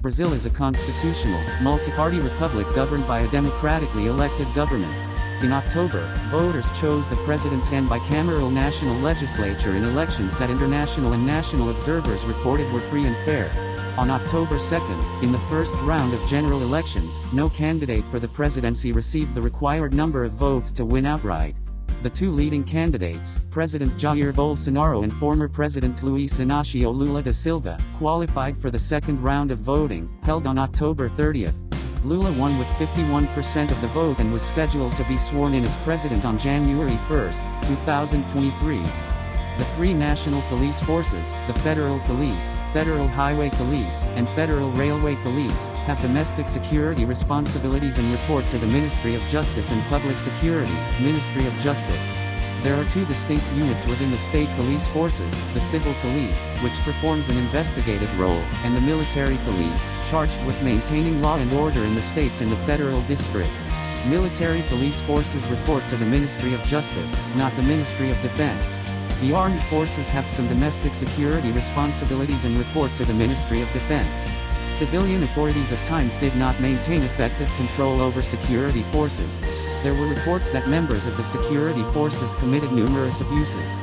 Brazil is a constitutional, multi-party republic governed by a democratically elected government. In October, voters chose the president and bicameral national legislature in elections that international and national observers reported were free and fair. On October 2nd, in the first round of general elections, no candidate for the presidency received the required number of votes to win outright. The two leading candidates, President Jair Bolsonaro and former President Luiz Inácio Lula da Silva, qualified for the second round of voting, held on October 30th. Lula won with 51% of the vote and was scheduled to be sworn in as president on January 1, 2023. The three national police forces, the Federal Police, Federal Highway Police, and Federal Railway Police, have domestic security responsibilities and report to the Ministry of Justice and Public Security, Ministry of Justice. There are two distinct units within the state police forces, the Civil Police, which performs an investigative role, and the Military Police, charged with maintaining law and order in the states and the federal district. Military police forces report to the Ministry of Justice, not the Ministry of Defense. The armed forces have some domestic security responsibilities and report to the Ministry of Defense. Civilian authorities at times did not maintain effective control over security forces. There were reports that members of the security forces committed numerous abuses.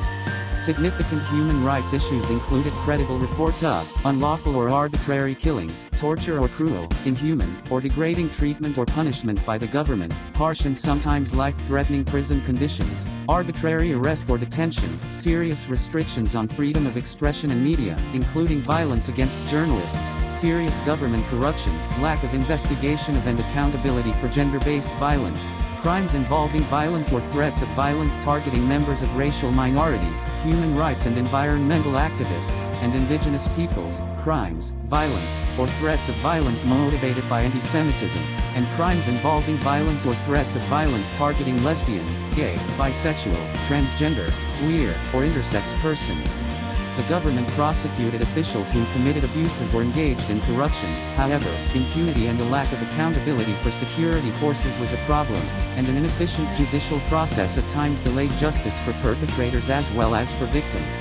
Significant human rights issues included credible reports of unlawful or arbitrary killings, torture or cruel, inhuman, or degrading treatment or punishment by the government, harsh and sometimes life-threatening prison conditions, arbitrary arrest or detention, serious restrictions on freedom of expression and media, including violence against journalists, serious government corruption, lack of investigation of and accountability for gender-based violence, crimes involving violence or threats of violence targeting members of racial minorities, human rights and environmental activists, and indigenous peoples, crimes, violence, or threats of violence motivated by anti-Semitism, and crimes involving violence or threats of violence targeting lesbian, gay, bisexual, transgender, queer, or intersex persons. The government prosecuted officials who committed abuses or engaged in corruption. However, impunity and a lack of accountability for security forces was a problem, and an inefficient judicial process at times delayed justice for perpetrators as well as for victims.